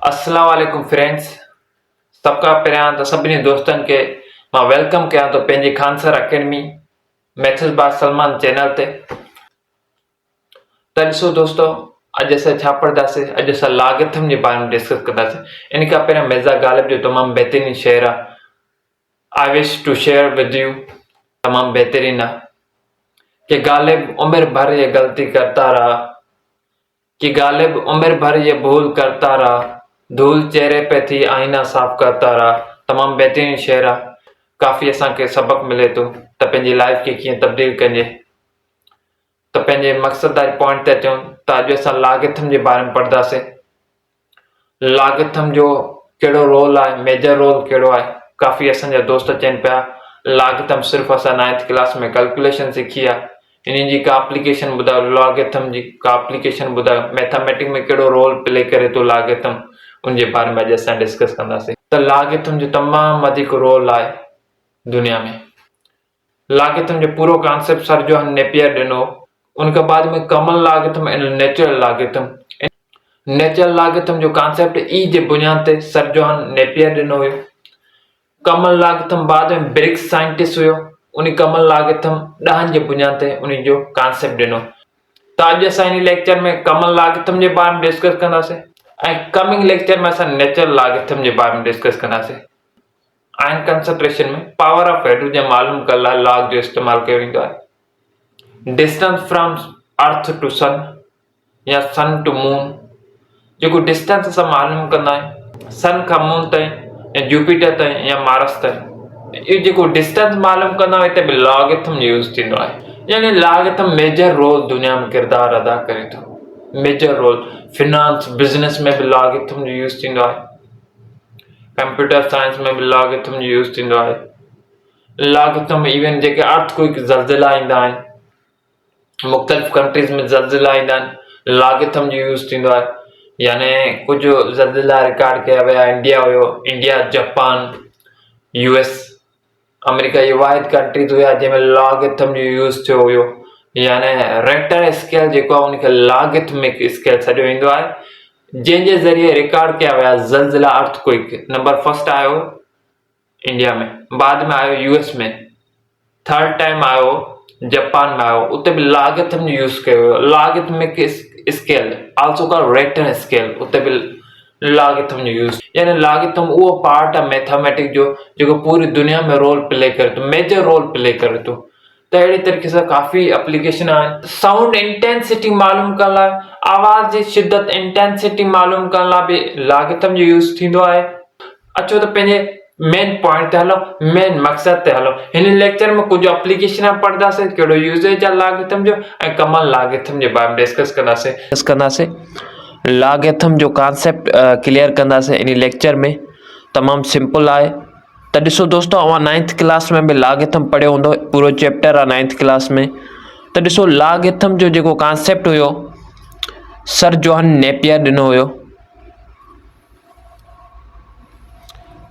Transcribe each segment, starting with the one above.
अस्सलाम वालेकुम फ्रेंड्स, सबका पहिरियां त सभिनी दोस्तनि खे मां वेलकम कयां थो पंहिंजी Khansar academy maths by Salman channel ते। त ॾिसो दोस्तो, अॼु असां छा पढ़ंदासीं। अॼु असां लागिथम जे बारे में डिस्कस कंदासीं। इन खां पहिरियों मिर्ज़ा गालिब जो तमामु बहितरीन शेर आहे, I wish to share with you, तमामु बहितरीन आहे कि गालिब उम्र भर ये गलती करता रहा, कि गालिब उम्र भर ये भूल करता रहा, धूल चेहरे पे थी आईना साफ करता रहा। तमामु बहितरीन शेर आहे, काफ़ी असांखे सबक मिले थो त पंहिंजी लाइफ खे कीअं तब्दील कजे। त पंहिंजे मक़सद वारे पॉइंट ते अचूं त अॼु असां लागिथम जे बारे में पढ़ंदासीं। लागिथम जो कहिड़ो रोल आहे, मेजर रोल कहिड़ो आहे। काफ़ी असांजा दोस्त चवनि पिया लागिथम सिर्फ़ु असां 9th क्लास में कैलकुलेशन सिखी आहे, इन जी का एप्लीकेशन ॿुधायो। लॉगिथम जी का एप्लीकेशन ॿुधायो, मैथमेटिक्स में कहिड़ो रोल प्ले करे थो लागिथम, उन जे बारे में अॼु असां डिस्कस कंदासीं। त लागिथम जो तमामु वधीक रोल आहे दुनिया में। लागिथम जो पूरो कॉन्सेप्ट सर जोहन नेपियर ॾिनो, उनखां बाद में कमल लागिथम ऐं नेचुरल लागिथम। नेचुरल लागिथम जो कॉन्सेप्ट ई जे बुनियाद ते सर जोहन नेपियर ॾिनो हुयो। कमल लागिथम बाद में ब्रिक्स साइंटिस्ट हुयो, उन कमल लागिथम ॾहनि जे बुनियाद ते उन जो कॉन्सेप्ट ॾिनो। त अॼु असां इन लेक्चर में कमल लागिथम जे बारे में डिस्कस कंदासीं ऐं कमिंग लेक्चर में असां नेचुरल लागिथम जे बारे में डिस्कस कंदासीं। आयन कंसंट्रेशन में पावर ऑफ हाइड्रोजन मालूम करण लाइ लॉग जो इस्तेमालु कयो वेंदो आहे। डिस्टेंस फ्रॉम अर्थ टू सन या सन टू मून, जेको डिस्टेंस असां मालूम कंदा आहियूं सन खां मून ताईं या जुपिटर ताईं या मार्स ताईं, इहो जेको डिस्टेंस मालूम कंदा आहियूं हिते बि लॉगिथम यूज़ थींदो आहे। यानी लॉगिथम मेजर रोल दुनिया में किरदारु अदा करे थो, मेजर रोल। फिनांस बिज़नेस में भी लॉगिथम जो यूज़ थींदो आहे, कंप्यूटर साइंस में भी लॉगिथम जो यूज़ थींदो आहे। लॉगिथम इवन जेके अर्थक्वेक ज़लज़ला ईंदा आहिनि, मुख़्तलिफ़ कंट्रीज़ में ज़लज़ला ईंदा आहिनि, लॉगिथम जो यूज़ थींदो आहे। यानी कुझु ज़लज़ला रिकॉर्ड कया विया, इंडिया हुयो, इंडिया, जापान, US, अमेरिका, ये वाहिद कंट्रीज़ हुया जंहिंमें लॉगिथम जो यूज़ थियो हुयो। यानी रेक्टर स्केल जेको आहे उनखे लॉगिथमिक स्केल सॾियो वेंदो आहे, जंहिंजे ज़रिए रिकॉर्ड कया विया ज़लज़ला अर्थक्वेक। नंबर फर्स्ट आयो इंडिया में, बाद में आयो US में, थर्ड टाइम आयो जापान में आयो, उते भी लॉगिथम जो यूज़ कयो वियो। Logarithmic scale also called Richter scale, उते भी लॉगिथम जो यूज़। यानी लॉगिथम उहो पार्ट आहे मैथमेटिक्स जो जेको पूरी दुनिया में रोल प्ले करे थो, मेजर रोल प्ले करे थो। त अहिड़ी तरीक़े सां काफ़ी एप्लीकेशन आहिनि। साउंड इंटेंसिटी मालूम करण लाइ, आवाज़ जी शिदत इंटेंसिटी मालूम करण लाइ बि लॉगिथम जो यूज़ थींदो आहे। अचो त पंहिंजे मेन पॉइंट ते हलो, मेन मक़सद ते हलो। हिन लेक्चर में कुझु एप्लीकेशन पढ़ंदासीं, कहिड़ो यूज़ेज आहे लॉगिथम जो, ऐं कमल लॉगिथम जे बारे में डिस्कस कंदासीं। लॉगिथम जो कॉन्सेप्ट क्लियर कंदासीं इन लेक्चर में। तमामु सिंपल आहे। त ॾिसो दोस्तो, अवां 9th क्लास में भी लॉगिथम पढ़ियो हूंदो, पूरो चैप्टर आहे 9th क्लास में। त ॾिसो लॉगिथम जो जेको कॉन्सेप्ट हुयो सर जोहन नेपियर ॾिनो हुयो।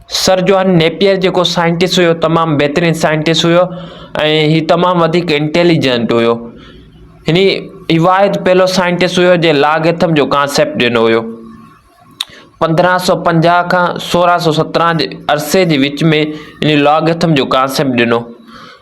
सर जोहन नेपियर जेको साइंटिस्ट हुयो, तमामु बहितरीन साइंटिस्ट हुयो ऐं ही तमामु वधीक इंटेलिजेंट हुयो। ही वाहिद पहलो साइंटिस्ट हुयो जे लॉगिथम जो कॉन्सेप्ट ॾिनो हुयो। 1550 खां 1617 जे अरसे जे विच में इन लॉगिथम जो कॉन्सेप्ट ॾिनो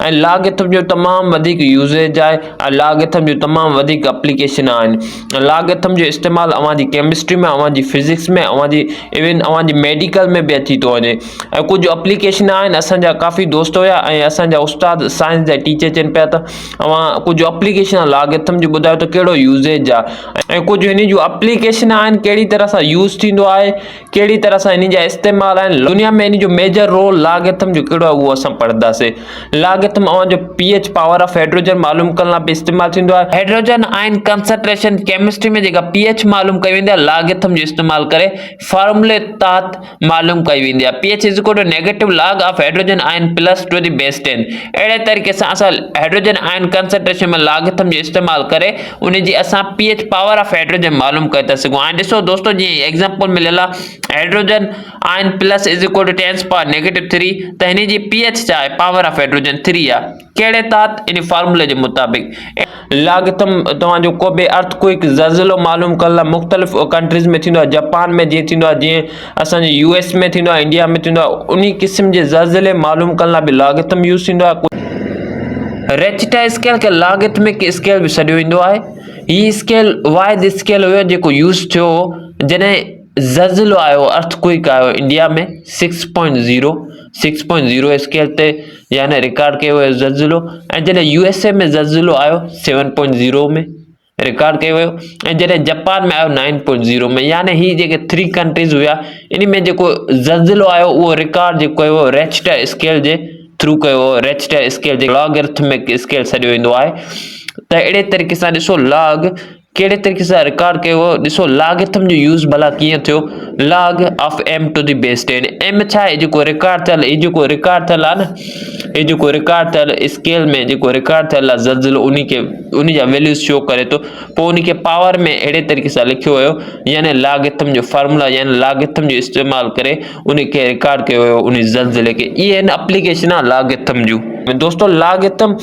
ऐं लॉगिथम जो तमामु वधीक यूज़ेज आहे ऐं लॉगिथम जो तमामु वधीक एप्लीकेशन आहिनि। लॉगिथम जो इस्तेमालु अवांजी केमिस्ट्री में, अवांजी फिज़िक्स में, इवन अवांजी मेडिकल में बि अची थो वञे। ऐं कुझु एप्लीकेशन आहिनि, असांजा काफ़ी दोस्त हुया ऐं असांजा उस्ताद साइंस जा टीचर चवनि पिया त अवां कुझु एप्लीकेशन लॉगिथम जो ॿुधायो त कहिड़ो यूज़ेज आहे ऐं कुझु हिन जूं एप्लीकेशन आहिनि, कहिड़ी तरह सां यूज़ थींदो आहे, कहिड़ी तरह सां इन जा इस्तेमालु आहिनि, दुनिया में इन जो मेजर रोल लॉगिथम जो कहिड़ो आहे, उहो असां पढ़ंदासीं। लॉगिथम अवांजो pH पावर ऑफ हाइड्रोजन मालूम करण लाइ बि इस्तेमालु थींदो आहे। हाइड्रोजन आयन कंसंट्रेशन केमिस्ट्री में जेका pH मालूम कई वेंदी आहे, लॉगिथम जो इस्तेमालु करे फॉर्मूले तहत मालूम कई वेंदी आहे। pH is equal to negative log of hydrogen ion plus to the base 10। अहिड़े तरीक़े सां असां हाइड्रोजन आयन कंसंट्रेशन में लॉगिथम जो इस्तेमालु करे उन जी असां pH पावर ऑफ हाइड्रोजन मालूम करे था सघूं। ऐं ॾिसो दोस्तो, जीअं एग्जांपल मिलियल आहे hydrogen ion plus is equal to 10 power negative 3, त हिन जी pH छा आहे, पावर ऑफ हाइड्रोजन 3 3 आहे कहिड़े तहत इन फार्मूले जे मुताबिक़ लागिथम तव्हांजो को बि अर्थक्वेक ज़लज़लो मालूम करण लाइ मुख़्तलिफ़ कंट्रीज़ में थींदो आहे। जापान में जीअं थींदो आहे, जीअं असांजे US में थींदो आहे, इंडिया में थींदो आहे, उन क़िस्म जे ज़लज़ले मालूम करण लाइ बि लागिथम यूज़ थींदो आहे। रेक्टा स्केल खे लागिथमिक स्केल बि सॾियो वेंदो आहे। हीउ स्केल वाहिद स्केल हुयो जेको यूज़ थियो जॾहिं ज़लज़लो आयो, अर्थक्वेक आयो इंडिया में 6.0 स्केल ते यानी रिकॉर्ड कयो वियो ज़लज़लो, ऐं जॾहिं USA में ज़लज़लो आयो 7.0 में रिकॉर्ड कयो वियो, ऐं जॾहिं जापान में आयो 9.0 में। यानी ही जेके 3 कंट्रीज़ हुया इन में जेको ज़लज़लो आयो उहो रिकॉर्ड जेको कयो रेक्टा स्केल जे थ्रू कयो। रेक्टा स्केल जे लॉगरिथमिक स्केल सॾियो वेंदो आहे। त अहिड़े तरीक़े सां ॾिसो लाग कहिड़े तरीक़े सां रिकॉर्ड कयो वियो। ॾिसो लागिथम जो यूज़ भला कीअं थियो, log of m to the base 10। m छा आहे जेको रिकॉर्ड थियल, हीउ जेको रिकॉर्ड थियल आहे न, हीउ जेको रिकॉर्ड थियल स्केल में जेको रिकॉर्ड थियल आहे ज़लज़लो उन जा वैल्यूज़ शो करे थो। पोइ उन खे पावर में अहिड़े तरीक़े सां लिखियो वियो, यानी लागिथम जो फार्मूला यानी लागिथम जो इस्तेमालु करे उन खे रिकॉर्ड कयो वियो उन ज़लज़ले खे। इहे आहिनि एप्लीकेशन आहे लागिथम जूं। दोस्तों लागिथम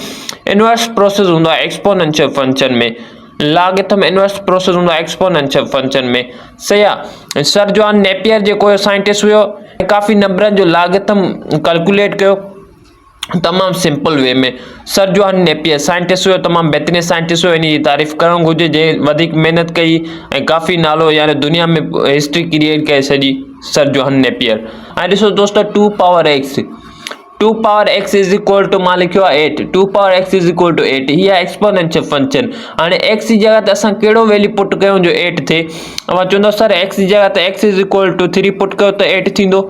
इनवर्स प्रोसेस हूंदो आहे एक्सपोनेंशियल फंक्शन में। लागिथम इनवर्स प्रोसेस हूंदो आहे एक्सपोनेंशियल फंक्शन में। सही आहे। सर जॉन नेपियर जेको हुयो साइंटिस्ट हुयो, काफ़ी नंबरनि जो लागिथम कैलकुलेट कयो तमामु सिंपल वे में। सर जॉन नेपियर साइंटिस्ट हुयो, तमामु बहितरीन साइंटिस्ट हुयो। इन जी तारीफ़ करणु घुरिजे जंहिं वधीक महिनत कई ऐं काफ़ी नालो यानी दुनिया में हिस्ट्री क्रिएट करे सॼी, सर जॉन नेपियर। ऐं ॾिसो दोस्तों 2 power x is equal to मां लिखियो आहे 8। 2 power x is equal to 8 ही आहे एक्सपोनेंशियल फंक्शन। हाणे x जी जगह ते असां कहिड़ो वैल्यू पुट कयूं जो 8 थिए। अवां चवंदो सर x जी जगह ते x इज इक्वल टू 3 पुट कयो त 8 थींदो।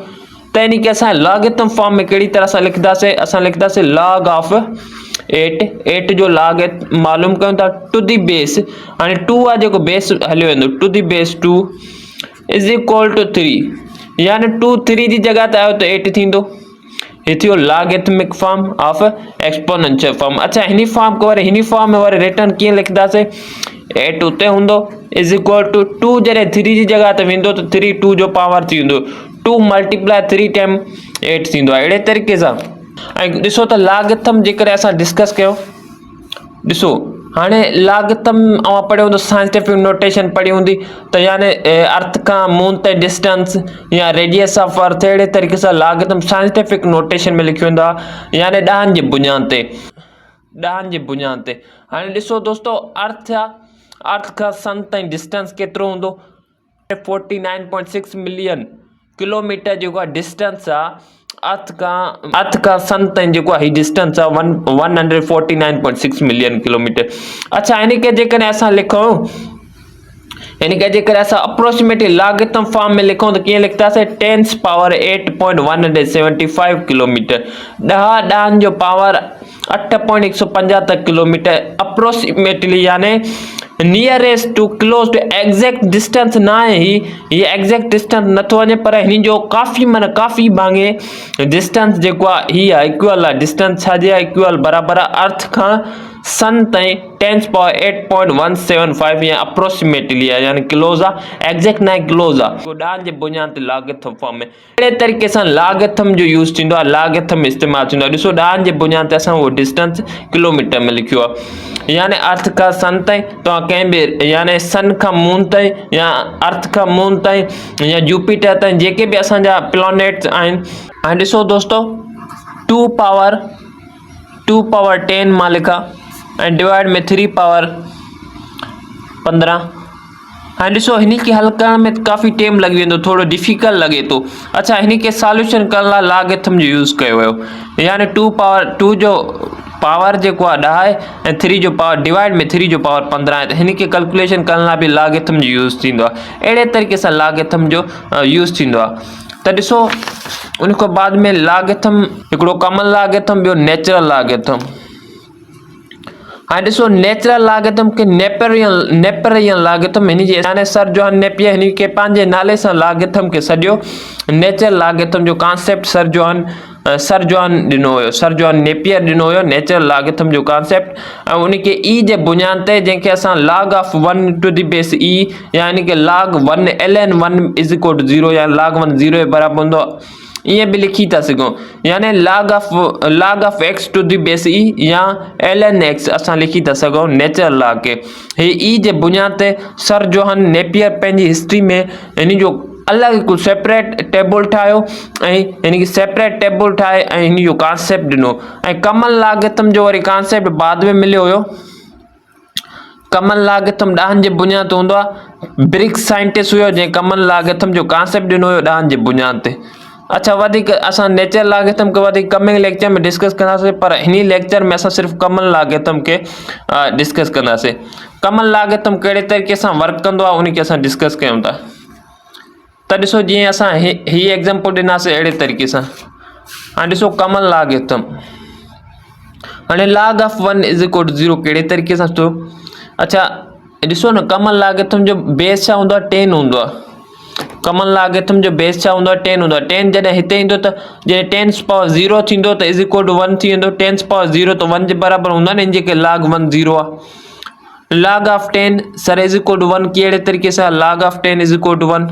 त इन खे असां लॉगिथम फॉर्म में कहिड़ी तरह सां लिखंदासीं, असां लिखंदासीं log ऑफ 8 जो log मालूम कयूं था टू दी बेस। हाणे 2 आहे जेको बेस हलियो वेंदो, to the base 2 is equal to 3 यानी 2 3 जी जगह ते आयो त 8 थींदो। ये थियो logarithmic form of exponential form. अच्छा हिनी फॉर्म को हिनी फॉर्म में वरी रिटर्न कीअं लिखंदासीं, 8 उते हूंदो इज इक्वल टू 2 जॾहिं 3 जी जगह ते वेंदो त 3 2 जो पावर थी वेंदो, 2 मल्टीप्लाई 3 टाइम 8 थींदो आहे। अहिड़े तरीक़े सां ऐं ॾिसो त लागिथम जेकॾहिं असां डिस्कस कयो, ॾिसो हाणे लागिथम अवां पढ़ियो हूंदो, साइंटिफिक नोटेशन पढ़ी हूंदी त यानी अर्थ खां मून ताईं डिस्टेंस या रेडियस ऑफ अर्थ, अहिड़े तरीक़े सां लागिथम साइंटिफिक नोटेशन में लिखियो वेंदो आहे यानी ॾहनि जी बुनियाद ते। हाणे ॾिसो दोस्तों अर्थ खां सन ताईं डिस्टेंस केतिरो हूंदो, 49.6 मिलियन किलोमीटर जेको आहे डिस्टेंस आहे। अर्थ खां सन ताईं जेको आहे डिस्टेंस आहे 149.6 मिलियन किलोमीटर। अच्छा हिन खे जेकॾहिं असां लिखूं, हिन खे जेकॾहिं असां अप्रोक्सीमेटली लागिथम फॉर्म में लिखूं त कीअं लिखंदासीं, 10 पावर 8.175 किलोमीटर, 10 जो पावर 8.175 किलोमीटर अप्रोक्सीमेटली यानी nearest to close to exact distance ना है। ही एग्जैक्ट डिस्टेंस नथो वञे पर हिन जो काफ़ी भाङे डिस्टेंस जेको आहे ही आहे इक्वल आहे। डिस्टेंस छा जे आहे इक्वल बराबरि आहे अर्थ खां सन ताईं 10 पावर 8.175 या अप्रोक्सीमेटली आहे यानी क्लोज आहे, एग्जैक्ट ना क्लोज आहे। ॾहनि जे बुनियाद ते लागिथम फॉर्म में अहिड़े तरीक़े सां लागिथम जो यूज़ थींदो आहे, लागिथम इस्तेमालु थींदो आहे। ॾिसो 10 जे बुनियाद ते असां उहो डिस्टेंस किलोमीटर में लिखियो आहे यानी अर्थ खां सन ताईं तव्हां कंहिं बि यानी सन खां मून ताईं या अर्थ खां मून ताईं या जुपिटर ताईं जेके बि असांजा प्लैनेट्स आहिनि। हाणे ॾिसो दोस्तों 2 पावर 10 मां लिखा ऐं डिवाइड में 3 पावर 15। हाणे ॾिसो हिन खे हल करण में काफ़ी टाइम लॻी वेंदो, थोरो डिफिकल्ट लॻे थो। अच्छा हिन खे सॉल्यूशन करण लाइ लागिथम जो यूज़ कयो वियो यानी 2 जो पावर जेको आहे 10 आहे ऐं 3 जो पावर डिवाइड में 3 जो पावर 15 आहे। त हिन खे कैलकुलेशन करण लाइ बि लागिथम जो यूज़ थींदो आहे। अहिड़े तरीक़े सां लागिथम जो यूज़ थींदो आहे। त ॾिसो उन खां बाद में लागिथम हिकिड़ो कॉमन लागिथम, ॿियो नेचुरल लागिथम। हाणे ॾिसो नेचुरल लागिथम के नेपेरियन लागिथम, हिन जी यानी सर जॉन नेपियर हिन खे पंहिंजे नाले सां लागिथम खे सॼो नेचुरल लागिथम जो कॉन्सेप्ट सर जॉन ॾिनो हुयो, सर जॉन नेपियर ॾिनो हुयो नेचुरल लागिथम जो कॉन्सेप्ट। ऐं उन खे ई जे बुनियाद ते जंहिंखे असां log of 1 to the base e यानी कि log 1 ln 1 is equal to 0 या log 1 0 जे बराबरि हूंदो ये भी लिखी था सको, यानी log of x to the base e या ln x असां लिखी था सको नेचुरल लॉग के। हे ई जे बुनियाद ते सर जोहन नेपियर पंहिंजी हिस्ट्री में इन जो अलग हिकु सेपरेट टेबल ठाहियो ऐं हिन खे सेपरेट टेबल ठाहे ऐं हिन जो कॉन्सेप्ट ॾिनो ऐं कमल लॉगरिथम जो वरी कॉन्सेप्ट बाद में मिलियो हुयो। कमल लॉगरिथम ॾहनि जे बुनियाद ते हूंदो आहे। ब्रिक्स साइंटिस्ट हुयो जंहिं कमल लॉगरिथम जो कॉन्सेप्ट ॾिनो हुयो ॾहनि जे बुनियाद ते। अच्छा, वधीक असां नेचुरल लॉगरिथम खे वधीक कमिंग लेक्चर में डिस्कस कंदासीं, पर हिन लेक्चर में असां सिर्फ़ु कमल लॉगरिथम खे डिस्कस कंदासीं। कमल लॉगरिथम कहिड़े तरीक़े सां वर्क कंदो आहे उनखे असां डिस्कस कयूं था। त ॾिसो, जीअं असां ही एग्जाम्पल ॾिनासीं अहिड़े तरीक़े सां। हाणे ॾिसो कमल लॉगरिथम, हाणे log of 1 is equal to 0 कहिड़े तरीक़े सां थियो। अच्छा ॾिसो न, कमल लॉगरिथम जो बेस छा हूंदो आहे, 10 हूंदो आहे। कमल लॉगरिथम जो बेस छा हूंदो आहे, 10 हूंदो आहे। 10 जॾहिं हिते ईंदो त जॾहिं 10 पावर 0 थींदो त इज इक्वल टू 1 थी वेंदो। 10 पावर 0 त 1 जे बराबरि हूंदो आहे न, जेके log 1 0 आहे। log of 10 sir is equal to 1 कहिड़े तरीक़े सां, log of 10 is equal to 1।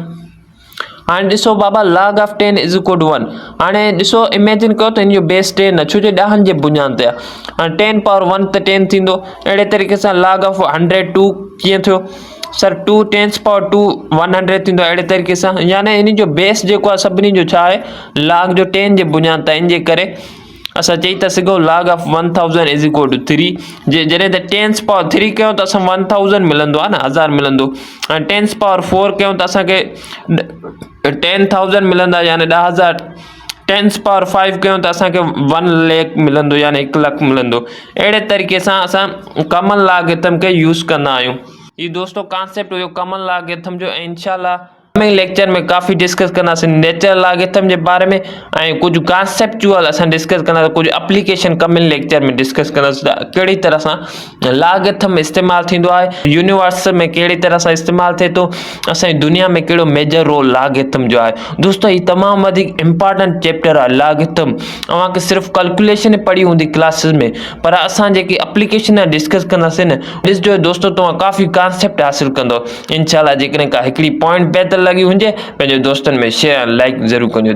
हाणे ॾिसो बाबा, log of 10 is equal to 1। हाणे ॾिसो, इमेजिन कयो त हिन जो बेस 10 आहे, छो जो 10 जे बुनियाद ते आहे। हाणे 10 पावर 1 त 10 थींदो। अहिड़े तरीक़े सां log of 100 2 कीअं थियो सर, 2 10 पावर 2 100 थींदो। अहिड़े तरीक़े सां यानी हिन जो बेस जेको आहे सभिनी जो छा आहे, log जो 10 जे बुनियाद ते। इन जे करे असां चई था सघूं log of 1000 is equal to 3। जॾहिं त 10 पावर 3 कयूं त असां 1000 मिलंदो आहे न, 1000 मिलंदो। हाणे 10 पावर 4 कयूं त असांखे 10,000 मिलंदा, यानी 10,000। 10 पावर 5 कयूं त असांखे 1 लाख मिलंदो, यानी 1 लाख मिलंदो। अहिड़े तरीक़े सां असां कमल लॉगरिथम खे यूज़ कंदा आहियूं। ये दोस्तों कॉन्सेप्ट हुयो कमल लॉगरिथम जो। इंशाल्लाह कमिंग लेक्चर में काफ़ी डिस्कस कंदासीं नेचुरल लॉगरिथम जे बारे में ऐं कुछ कॉन्सेप्चुअल असां डिस्कस कंदासीं, कुछ एप्लीकेशन कमिंग लेक्चर में डिस्कस कंदासीं कहिड़ी तरह सां लॉगरिथम इस्तेमालु थींदो आहे यूनिवर्स में, कहिड़ी तरह सां इस्तेमालु थिए थो असांजी दुनिया में, कहिड़ो मेजर रोल लॉगरिथम जो आहे। दोस्तों हीउ तमामु वधीक इम्पॉर्टेंट चैप्टर आहे लॉगरिथम। तव्हांखे सिर्फ़ु कैलकुलेशन पढ़ी हूंदी क्लासिस में, पर असां जेकी एप्लीकेशन डिस्कस कंदासीं न, ॾिसजो दोस्तों तव्हां काफ़ी कॉन्सेप्ट हासिल कंदो इंशाल्लाह। जेकॾहिं का हिकिड़ी पॉइंट बहितर लॻी हुजे, पंहिंजे दोस्तनि में शेयर लाइक ज़रूरु कजो।